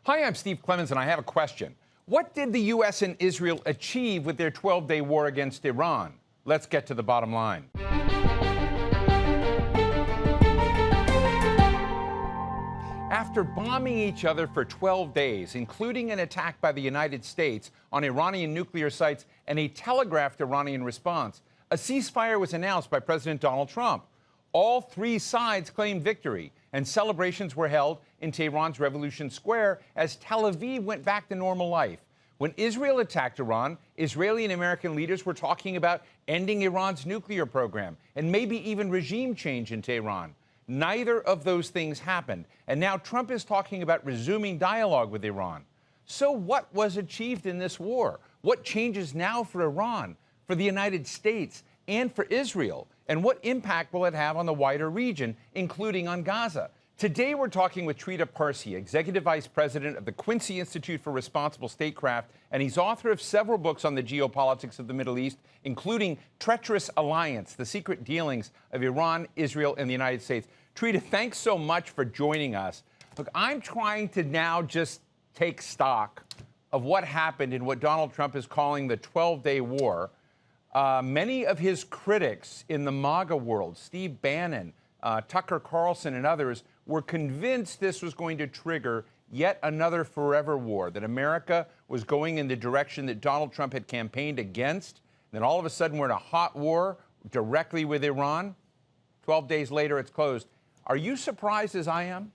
Hi, I'm Steve Clemons, and I have a question. What did the U.S. and Israel achieve with their 12-day war against Iran? Let's get to the bottom line. After bombing each other for 12 days, including an attack by the United States on Iranian nuclear sites and a telegraphed Iranian response, a ceasefire was announced by President Donald Trump. All three sides claimed victory, and celebrations were held in Tehran's Revolution Square as Tel Aviv went back to normal life. When Israel attacked Iran, Israeli and American leaders were talking about ending Iran's nuclear program and maybe even regime change in Tehran. Neither of those things happened, and now Trump is talking about resuming dialogue with Iran. So what was achieved in this war? What changes now for Iran, for the United States, and for Israel? And what impact will it have on the wider region, including on Gaza? Today, we're talking with Trita Parsi, Executive Vice President of the Quincy Institute for Responsible Statecraft, and he's author of several books on the geopolitics of the Middle East, including Treacherous Alliance, The Secret Dealings of Iran, Israel, and the United States. Trita, thanks so much for joining us. Look, I'm trying to now just take stock of what happened in what Donald Trump is calling the 12-day war. Many of his critics in the MAGA world, Steve Bannon, Tucker Carlson, and others, were convinced this was going to trigger yet another forever war, that America was going in the direction that Donald Trump had campaigned against. And then all of a sudden, we're in a hot war directly with Iran. 12 days later, it's closed. Are you surprised as I am?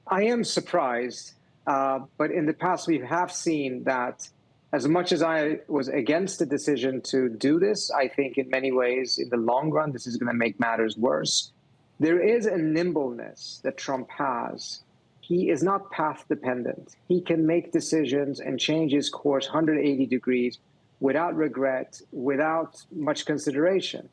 I am surprised, but in the past, we have seen that as much as I was against the decision to do this, I think in many ways, in the long run, this is going to make matters worse. There is a nimbleness that Trump has. He is not path dependent. He can make decisions and change his course 180 degrees without regret, without much consideration.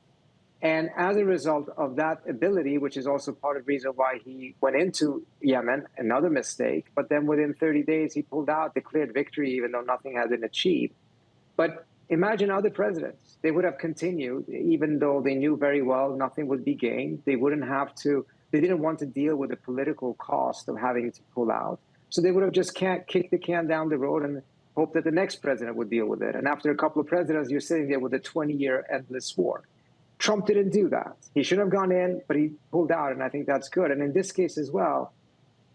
And as a result of that ability, which is also part of the reason why he went into Yemen, another mistake, but then within 30 days, he pulled out, declared victory, even though nothing had been achieved. But imagine other presidents. They would have continued, even though they knew very well nothing would be gained. They wouldn't have to, they didn't want to deal with the political cost of having to pull out. So they would have just kicked the can down the road and hoped that the next president would deal with it. And after a couple of presidents, you're sitting there with a 20-year endless war. Trump didn't do that. He should have gone in, but he pulled out, and I think that's good. And in this case as well,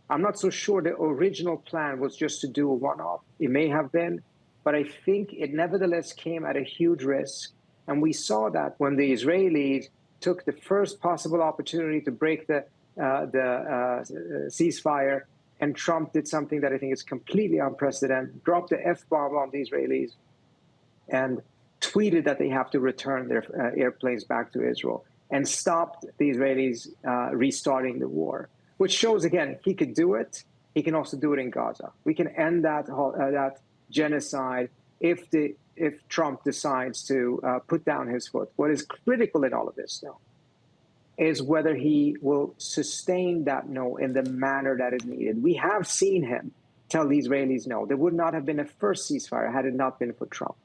I'm not so sure the original plan was just to do a one-off. It may have been, but I think it nevertheless came at a huge risk. And we saw that when the Israelis took the first possible opportunity to break the ceasefire, and Trump did something that I think is completely unprecedented, dropped the F-bomb on the Israelis, and tweeted that they have to return their airplanes back to Israel and stopped the Israelis restarting the war, which shows, again, he could do it. He can also do it in Gaza. We can end that genocide if Trump decides to put down his foot. What is critical in all of this, though, is whether he will sustain that no in the manner that is needed. We have seen him tell the Israelis no. There would not have been a first ceasefire had it not been for Trump.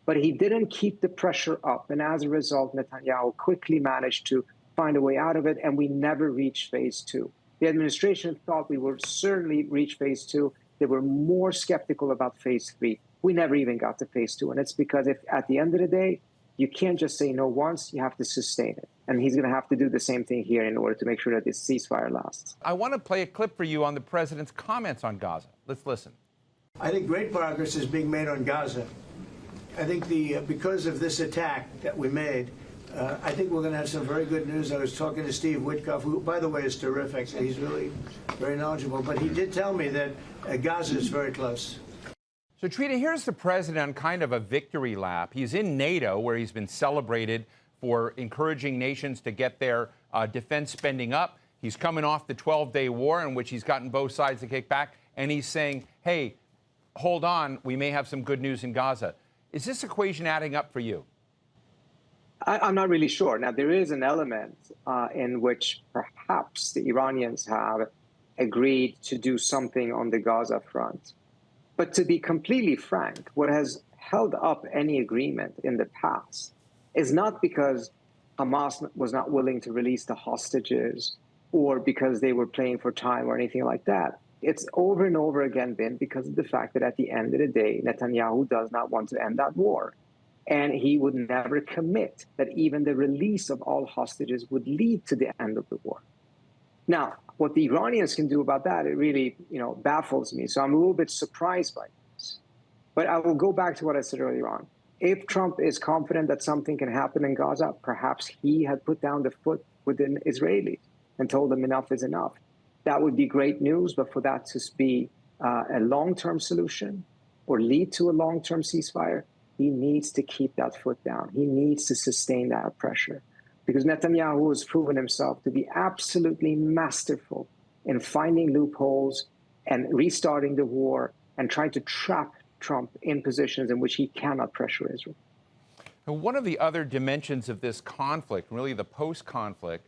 But he didn't keep the pressure up. And as a result, Netanyahu quickly managed to find a way out of it, and we never reached phase two. The administration thought we would certainly reach phase two. They were more skeptical about phase three. We never even got to phase two. And it's because if at the end of the day, you can't just say no once, you have to sustain it. And he's going to have to do the same thing here in order to make sure that this ceasefire lasts. I want to play a clip for you on the president's comments on Gaza. Let's listen. I think great progress is being made on Gaza. I think because of this attack that we made, I think we're going to have some very good news. I was talking to Steve Witkoff, who, by the way, is terrific. He's really very knowledgeable. But he did tell me that Gaza is very close. So, Trita, here's the president on kind of a victory lap. He's in NATO, where he's been celebrated for encouraging nations to get their defense spending up. He's coming off the 12-day war in which he's gotten both sides to kick back. And he's saying, hey, hold on, we may have some good news in Gaza. Is this equation adding up for you? I'm not really sure. Now, there is an element in which perhaps the Iranians have agreed to do something on the Gaza front. But to be completely frank, what has held up any agreement in the past is not because Hamas was not willing to release the hostages or because they were playing for time or anything like that. It's over and over again been because of the fact that at the end of the day, Netanyahu does not want to end that war. And he would never commit that even the release of all hostages would lead to the end of the war. Now, what the Iranians can do about that, it really, baffles me. So I'm a little bit surprised by this. But I will go back to what I said earlier on. If Trump is confident that something can happen in Gaza, perhaps he had put down the foot with the Israelis and told them enough is enough. That would be great news, but for that to be a long-term solution or lead to a long-term ceasefire, he needs to keep that foot down. He needs to sustain that pressure because Netanyahu has proven himself to be absolutely masterful in finding loopholes and restarting the war and trying to trap Trump in positions in which he cannot pressure Israel. One of the other dimensions of this conflict, really the post-conflict,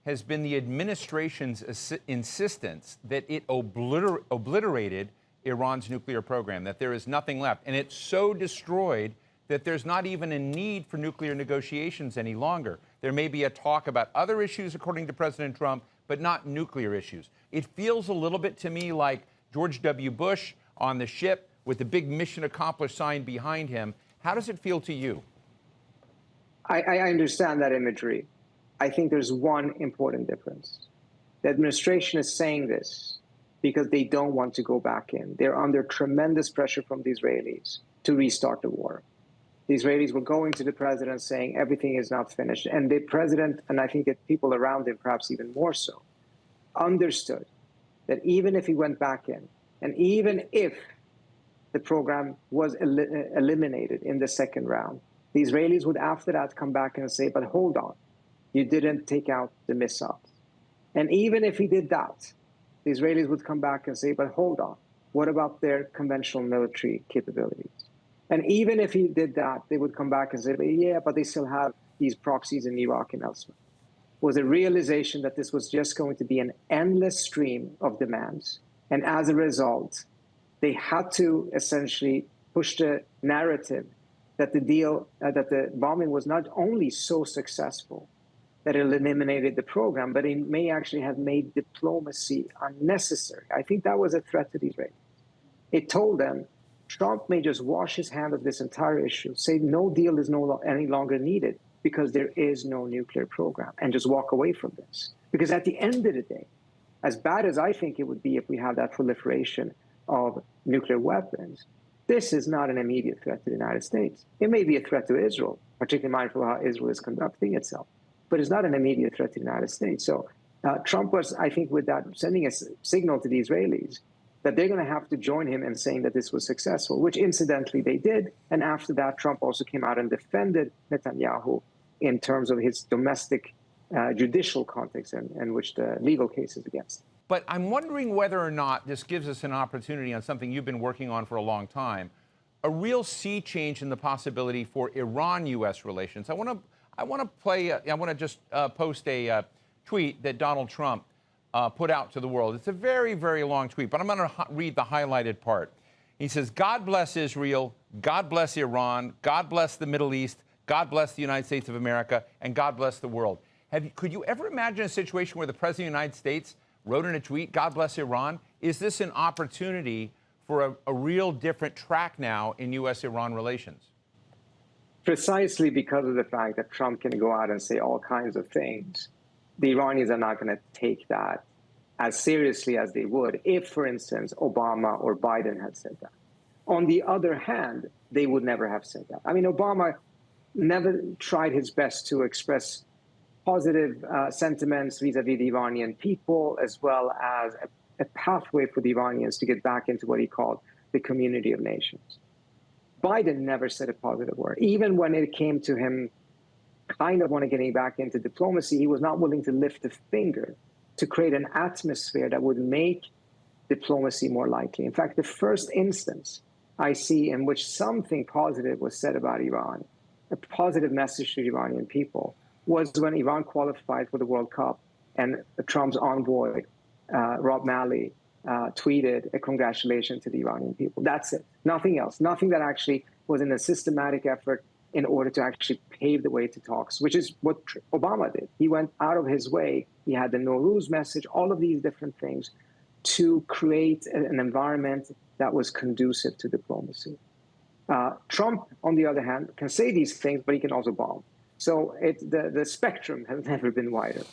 has been the administration's insistence that it obliterated Iran's nuclear program, that there is nothing left. And it's so destroyed that there's not even a need for nuclear negotiations any longer. There may be a talk about other issues, according to President Trump, but not nuclear issues. It feels a little bit to me like George W. Bush on the ship with the big mission accomplished sign behind him. How does it feel to you? I understand that imagery. I think there's one important difference. The administration is saying this because they don't want to go back in. They're under tremendous pressure from the Israelis to restart the war. The Israelis were going to the president saying everything is not finished. And the president, and I think that people around him, perhaps even more so, understood that even if he went back in, and even if the program was eliminated in the second round, the Israelis would after that come back and say, but hold on, you didn't take out the missiles. And even if he did that, the Israelis would come back and say, but hold on, what about their conventional military capabilities? And even if he did that, they would come back and say, yeah, but they still have these proxies in Iraq and elsewhere. It was a realization that this was just going to be an endless stream of demands. And as a result, they had to essentially push the narrative that the bombing was not only so successful that it eliminated the program, but it may actually have made diplomacy unnecessary. I think that was a threat to the Israelis. It told them Trump may just wash his hand of this entire issue, say no deal is any longer needed because there is no nuclear program, and just walk away from this. Because at the end of the day, as bad as I think it would be if we have that proliferation of nuclear weapons, this is not an immediate threat to the United States. It may be a threat to Israel, particularly mindful of how Israel is conducting itself, but it's not an immediate threat to the United States. So Trump was, I think, with that, sending a signal to the Israelis that they're going to have to join him in saying that this was successful, which incidentally they did. And after that, Trump also came out and defended Netanyahu in terms of his domestic judicial context in which the legal case is against him. But I'm wondering whether or not this gives us an opportunity on something you've been working on for a long time, a real sea change in the possibility for Iran-U.S. relations. I want to just post a tweet that Donald Trump put out to the world. It's a very, very long tweet, but I'm going to read the highlighted part. He says, God bless Israel, God bless Iran, God bless the Middle East, God bless the United States of America, and God bless the world. Could you ever imagine a situation where the President of the United States wrote in a tweet, God bless Iran? Is this an opportunity for a real different track now in U.S.-Iran relations? Precisely because of the fact that Trump can go out and say all kinds of things, the Iranians are not going to take that as seriously as they would if, for instance, Obama or Biden had said that. On the other hand, they would never have said that. I mean, Obama never tried his best to express positive sentiments vis-a-vis the Iranian people, as well as a pathway for the Iranians to get back into what he called the community of nations. Biden never said a positive word. Even when it came to him kind of getting back into diplomacy, he was not willing to lift a finger to create an atmosphere that would make diplomacy more likely. In fact, the first instance I see in which something positive was said about Iran, a positive message to the Iranian people, was when Iran qualified for the World Cup and Trump's envoy, Rob Malley, tweeted a congratulation to the Iranian people. That's it. Nothing else. Nothing that actually was in a systematic effort in order to actually pave the way to talks, which is what Obama did. He went out of his way. He had the Nowruz message, all of these different things to create an environment that was conducive to diplomacy. Trump, on the other hand, can say these things, but he can also bomb. So the spectrum has never been wider.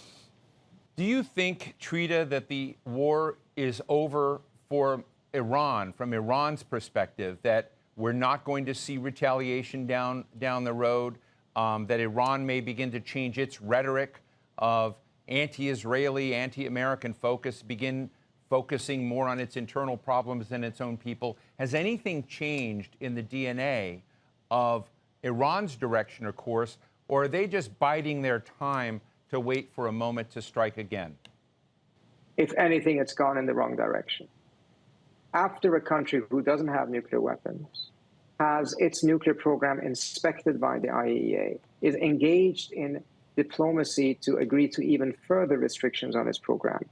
Do you think, Trita, that the war is over for Iran, from Iran's perspective, that we're not going to see retaliation down the road, that Iran may begin to change its rhetoric of anti-Israeli, anti-American focus, begin focusing more on its internal problems than its own people? Has anything changed in the DNA of Iran's direction or course, or are they just biding their time to wait for a moment to strike again? If anything, it's gone in the wrong direction. After a country who doesn't have nuclear weapons has its nuclear program inspected by the IAEA, is engaged in diplomacy to agree to even further restrictions on its program,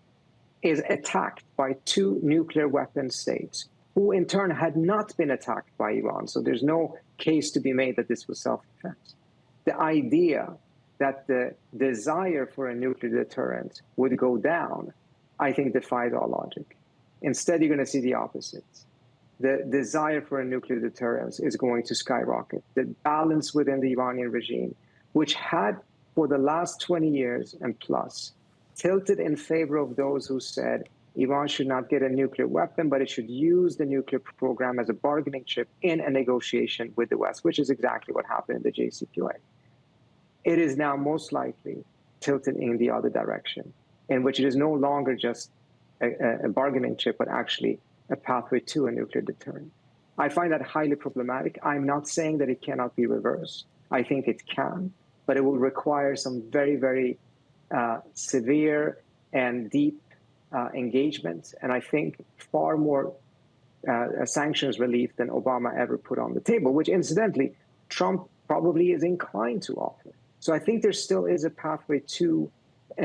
is attacked by two nuclear weapon states, who in turn had not been attacked by Iran. So there's no case to be made that this was self-defense. The idea that the desire for a nuclear deterrent would go down, I think, defies all logic. Instead, you're going to see the opposite. The desire for a nuclear deterrence is going to skyrocket. The balance within the Iranian regime, which had for the last 20 years and plus tilted in favor of those who said Iran should not get a nuclear weapon, but it should use the nuclear program as a bargaining chip in a negotiation with the West, which is exactly what happened in the JCPOA. It is now most likely tilted in the other direction, in which it is no longer just a bargaining chip, but actually a pathway to a nuclear deterrent. I find that highly problematic. I'm not saying that it cannot be reversed. I think it can, but it will require some very, very severe and deep engagement, and I think far more sanctions relief than Obama ever put on the table, which incidentally, Trump probably is inclined to offer. So I think there still is a pathway to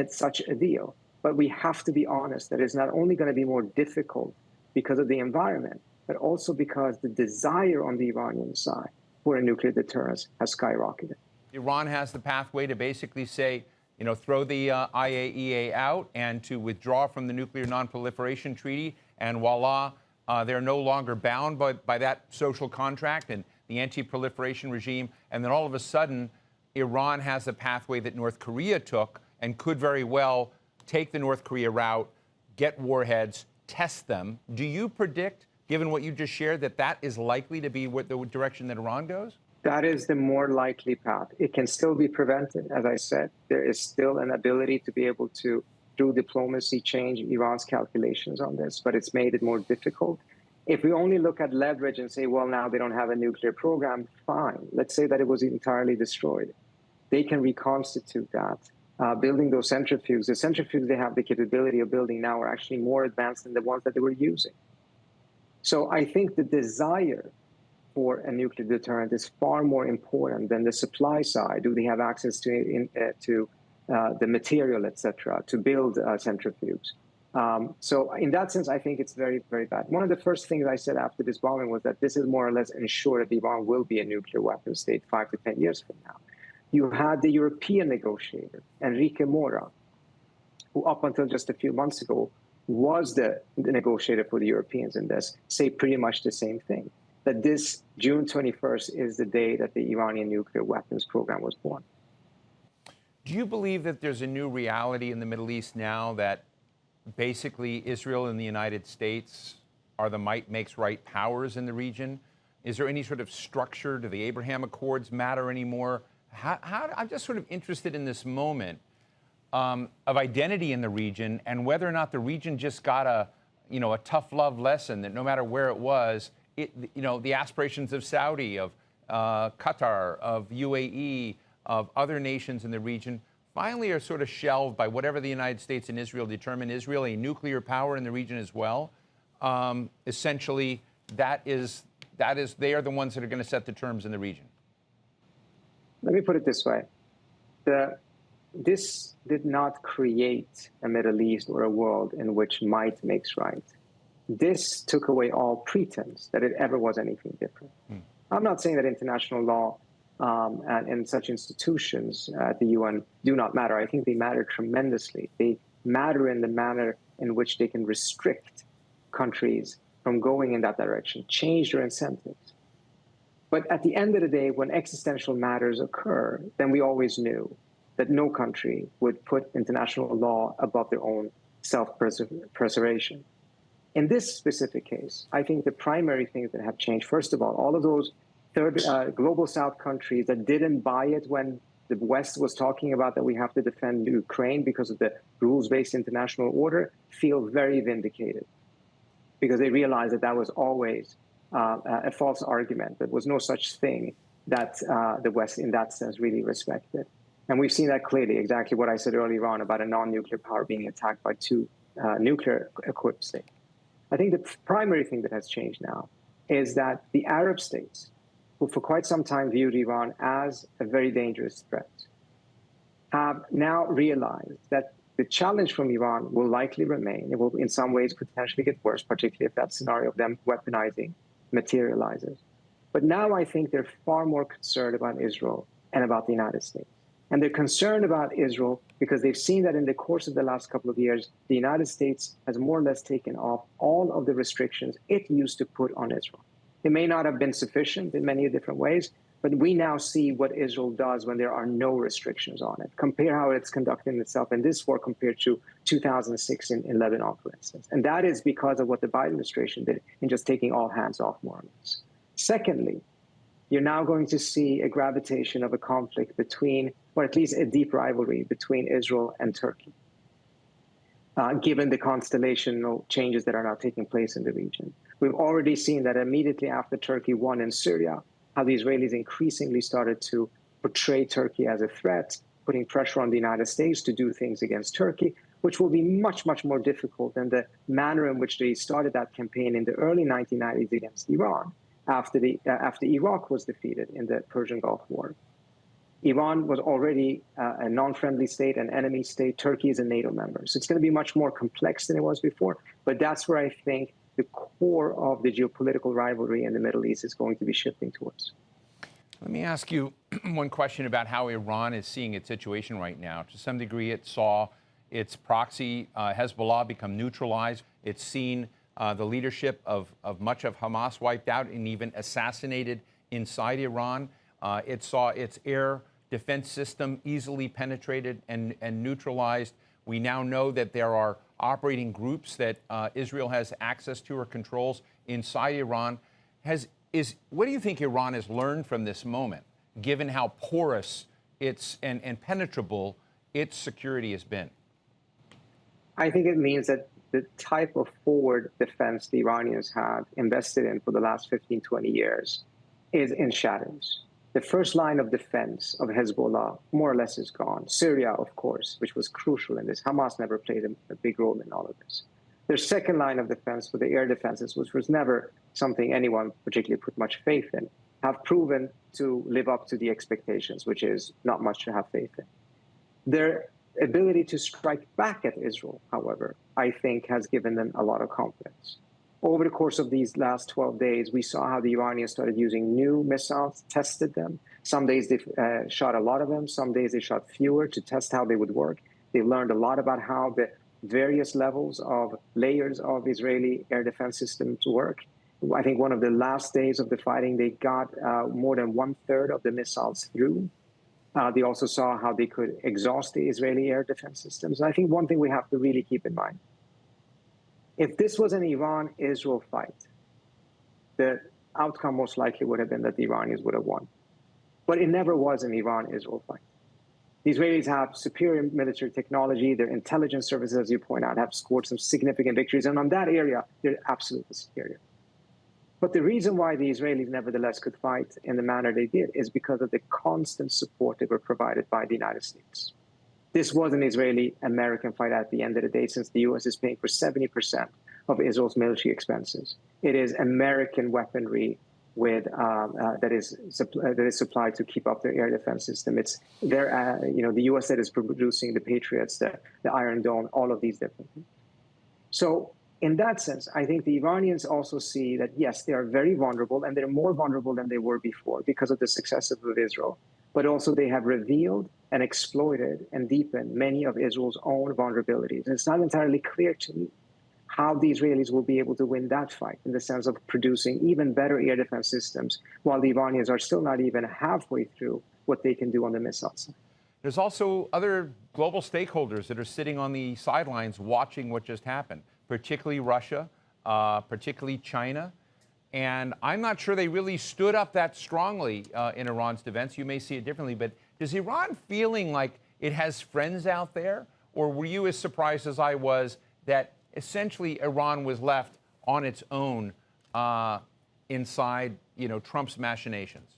such a deal, but we have to be honest that it's not only going to be more difficult because of the environment, but also because the desire on the Iranian side for a nuclear deterrence has skyrocketed. Iran has the pathway to basically say, you know, throw the IAEA out and to withdraw from the Nuclear Non-Proliferation Treaty, and voila, they're no longer bound by that social contract and the anti-proliferation regime. And then all of a sudden, Iran has a pathway that North Korea took and could very well take the North Korea route, get warheads, test them. Do you predict, given what you just shared, that that is likely to be the direction that Iran goes? That is the more likely path. It can still be prevented. As I said, there is still an ability to be able to, through diplomacy, change Iran's calculations on this, but it's made it more difficult. If we only look at leverage and say, well, now they don't have a nuclear program, fine. Let's say that it was entirely destroyed. They can reconstitute that, building those centrifuges. The centrifuges they have the capability of building now are actually more advanced than the ones that they were using. So I think the desire for a nuclear deterrent is far more important than the supply side. Do they have access to the material, et cetera, to build centrifuges? So in that sense, I think it's very, very bad. One of the first things I said after this bombing was that this is more or less ensure that Iran will be a nuclear weapon state 5 to 10 years from now. You had the European negotiator, Enrique Mora, who up until just a few months ago was the negotiator for the Europeans in this, say pretty much the same thing, that this June 21st is the day that the Iranian nuclear weapons program was born. Do you believe that there's a new reality in the Middle East now that basically Israel and the United States are the might makes right powers in the region? Is there any sort of structure? Do the Abraham Accords matter anymore? I'm just sort of interested in this moment of identity in the region and whether or not the region just got a tough love lesson that no matter where it was, the aspirations of Saudi, of Qatar, of UAE, of other nations in the region finally are sort of shelved by whatever the United States and Israel determine. Israel, a nuclear power in the region as well. Essentially, they are the ones that are going to set the terms in the region. Let me put it this way. This did not create a Middle East or a world in which might makes right. This took away all pretense that it ever was anything different. I'm not saying that international law and such institutions at the UN do not matter. I think they matter tremendously. They matter in the manner in which they can restrict countries from going in that direction, change their incentives. But at the end of the day, when existential matters occur, then we always knew that no country would put international law above their own self-preservation. In this specific case, I think the primary things that have changed, first of all of those global South countries that didn't buy it when the West was talking about that we have to defend Ukraine because of the rules-based international order, feel very vindicated because they realize that that was always a false argument. There was no such thing that the West, in that sense, really respected. And we've seen that clearly, exactly what I said earlier on about a non-nuclear power being attacked by two nuclear-equipped states. I think the primary thing that has changed now is that the Arab states, who for quite some time viewed Iran as a very dangerous threat, have now realized that the challenge from Iran will likely remain. It will, in some ways, potentially get worse, particularly if that scenario of them weaponizing materializes. But now I think they're far more concerned about Israel and about the United States. And they're concerned about Israel because they've seen that in the course of the last couple of years, the United States has more or less taken off all of the restrictions it used to put on Israel. It may not have been sufficient in many different ways, but we now see what Israel does when there are no restrictions on it. Compare how it's conducting itself in this war compared to 2006 in Lebanon, for instance. And that is because of what the Biden administration did in just taking all hands off, more or less. Secondly, you're now going to see a gravitation of a conflict between, or at least a deep rivalry between Israel and Turkey, given the constellational changes that are now taking place in the region. We've already seen that immediately after Turkey won in Syria, how the Israelis increasingly started to portray Turkey as a threat, putting pressure on the United States to do things against Turkey, which will be much, much more difficult than the manner in which they started that campaign in the early 1990s against Iran, after Iraq was defeated in the Persian Gulf War. Iran was already a non-friendly state, an enemy state. Turkey is a NATO member. So it's going to be much more complex than it was before. But that's where I think the core of the geopolitical rivalry in the Middle East is going to be shifting towards. Let me ask you one question about how Iran is seeing its situation right now. To some degree, it saw its proxy, Hezbollah, become neutralized. It's seen the leadership of much of Hamas wiped out and even assassinated inside Iran. It saw its air defense system easily penetrated and neutralized. We now know that there are operating groups that Israel has access to or controls inside Iran. What do you think Iran has learned from this moment, given how porous and penetrable its security has been? I think it means that the type of forward defense the Iranians have invested in for the last 15, 20 years is in shadows. The first line of defense of Hezbollah more or less is gone. Syria, of course, which was crucial in this. Hamas never played a big role in all of this. Their second line of defense for the air defenses, which was never something anyone particularly put much faith in, have proven to live up to the expectations, which is not much to have faith in. Their ability to strike back at Israel, however, I think has given them a lot of confidence. Over the course of these last 12 days, we saw how the Iranians started using new missiles, tested them. Some days they shot a lot of them. Some days they shot fewer to test how they would work. They learned a lot about how the various levels of layers of Israeli air defense systems work. I think one of the last days of the fighting, they got more than 1/3 of the missiles through. They also saw how they could exhaust the Israeli air defense systems. And I think one thing we have to really keep in mind, if this was an Iran-Israel fight, the outcome most likely would have been that the Iranians would have won. But it never was an Iran-Israel fight. The Israelis have superior military technology. Their intelligence services, as you point out, have scored some significant victories. And on that area, they're absolutely superior. But the reason why the Israelis nevertheless could fight in the manner they did is because of the constant support they were provided by the United States. This was an Israeli-American fight at the end of the day, since the U.S. is paying for 70% of Israel's military expenses. It is American weaponry with that is supplied to keep up their air defense system. It's the U.S. that is producing the Patriots, the Iron Dome, all of these different things. So in that sense, I think the Iranians also see that, yes, they are very vulnerable, and they're more vulnerable than they were before because of the successes of Israel. But also they have revealed and exploited and deepened many of Israel's own vulnerabilities. And it's not entirely clear to me how the Israelis will be able to win that fight in the sense of producing even better air defense systems, while the Iranians are still not even halfway through what they can do on the missile side. There's also other global stakeholders that are sitting on the sidelines watching what just happened, particularly Russia, particularly China. And I'm not sure they really stood up that strongly in Iran's defense. You may see it differently, but is Iran feeling like it has friends out there? Or were you as surprised as I was that essentially Iran was left on its own inside, Trump's machinations?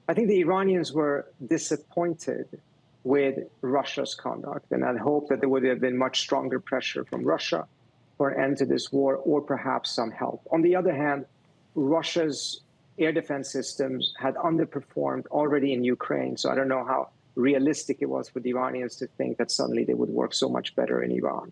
I think the Iranians were disappointed with Russia's conduct and had hoped that there would have been much stronger pressure from Russia for an end to this war, or perhaps some help. On the other hand, Russia's air defense systems had underperformed already in Ukraine, so I don't know how realistic it was for the Iranians to think that suddenly they would work so much better in Iran.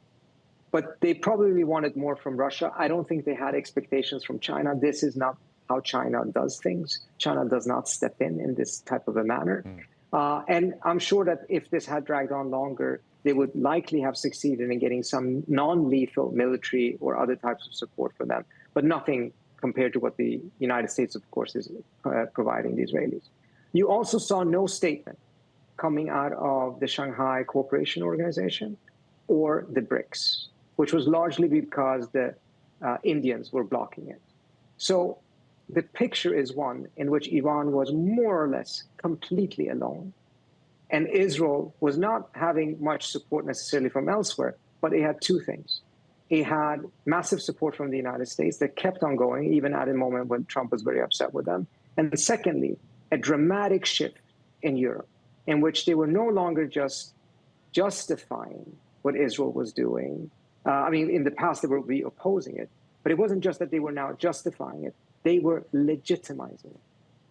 But they probably wanted more from Russia. I don't think they had expectations from China. This is not how China does things. China does not step in this type of a manner. And I'm sure that if this had dragged on longer, they would likely have succeeded in getting some non-lethal military or other types of support for them, but nothing compared to what the United States, of course, is providing the Israelis. You also saw no statement coming out of the Shanghai Cooperation Organization or the BRICS, which was largely because the Indians were blocking it. So the picture is one in which Iran was more or less completely alone. And Israel was not having much support necessarily from elsewhere, but it had two things. It had massive support from the United States that kept on going, even at a moment when Trump was very upset with them. And secondly, a dramatic shift in Europe, in which they were no longer just justifying what Israel was doing. In the past, they would be opposing it. But it wasn't just that they were now justifying it. They were legitimizing it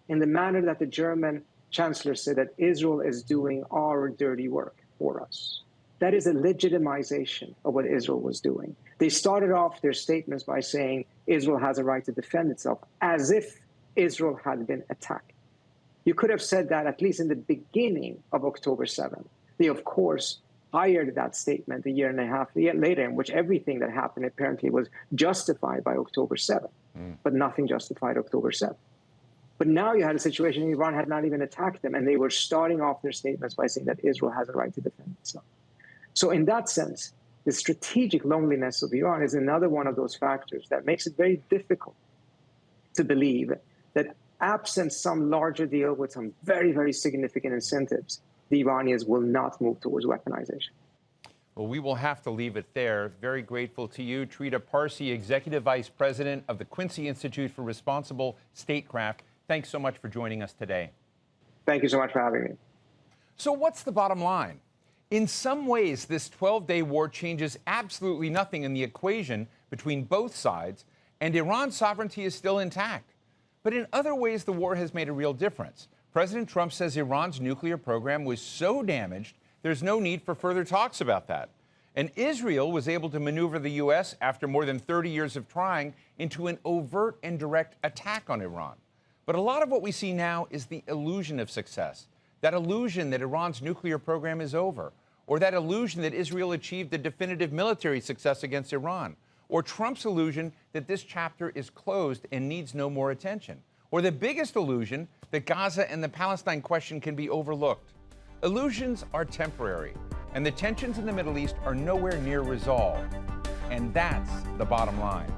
in the manner that the German chancellor said that Israel is doing our dirty work for us. That is a legitimization of what Israel was doing. They started off their statements by saying Israel has a right to defend itself, as if Israel had been attacked. You could have said that at least in the beginning of October 7th. They, of course, hired that statement a year and a half later, in which everything that happened apparently was justified by October 7th, but nothing justified October 7th. But now you had a situation in Iran had not even attacked them, and they were starting off their statements by saying that Israel has a right to defend itself. So in that sense, the strategic loneliness of Iran is another one of those factors that makes it very difficult to believe that absent some larger deal with some very, very significant incentives, the Iranians will not move towards weaponization. Well, we will have to leave it there. Very grateful to you, Trita Parsi, Executive Vice President of the Quincy Institute for Responsible Statecraft. Thanks so much for joining us today. Thank you so much for having me. So what's the bottom line? In some ways, this 12-day war changes absolutely nothing in the equation between both sides, and Iran's sovereignty is still intact. But in other ways, the war has made a real difference. President Trump says Iran's nuclear program was so damaged, there's no need for further talks about that. And Israel was able to maneuver the U.S., after more than 30 years of trying, into an overt and direct attack on Iran. But a lot of what we see now is the illusion of success, that illusion that Iran's nuclear program is over, or that illusion that Israel achieved a definitive military success against Iran, or Trump's illusion that this chapter is closed and needs no more attention, or the biggest illusion that Gaza and the Palestine question can be overlooked. Illusions are temporary, and the tensions in the Middle East are nowhere near resolved. And that's the bottom line.